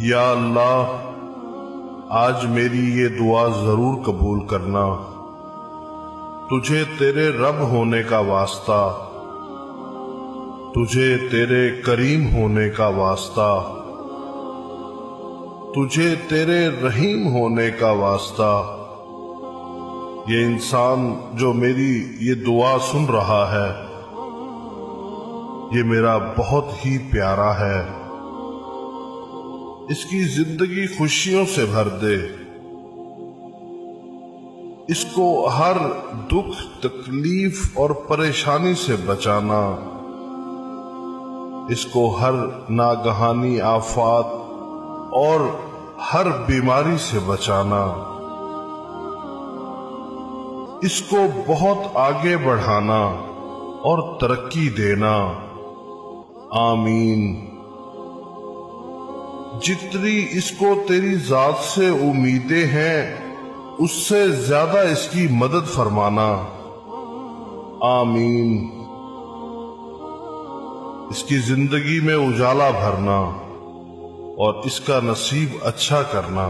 یا اللہ آج میری یہ دعا ضرور قبول کرنا، تجھے تیرے رب ہونے کا واسطہ، تجھے تیرے کریم ہونے کا واسطہ، تجھے تیرے رحیم ہونے کا واسطہ۔ یہ انسان جو میری یہ دعا سن رہا ہے، یہ میرا بہت ہی پیارا ہے، اس کی زندگی خوشیوں سے بھر دے، اس کو ہر دکھ تکلیف اور پریشانی سے بچانا، اس کو ہر ناگہانی آفات اور ہر بیماری سے بچانا، اس کو بہت آگے بڑھانا اور ترقی دینا۔ آمین۔ جتنی اس کو تیری ذات سے امیدیں ہیں اس سے زیادہ اس کی مدد فرمانا۔ آمین۔ اس کی زندگی میں اجالا بھرنا اور اس کا نصیب اچھا کرنا۔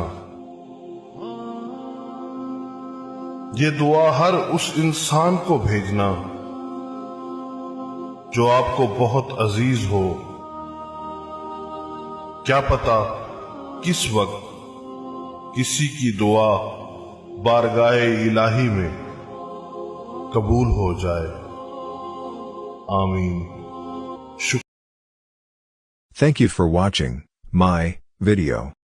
یہ دعا ہر اس انسان کو بھیجنا جو آپ کو بہت عزیز ہو۔ کیا پتا کس وقت کسی کی دعا بارگاہ الہی میں قبول ہو جائے۔ آمین۔ Thank you for watching my video.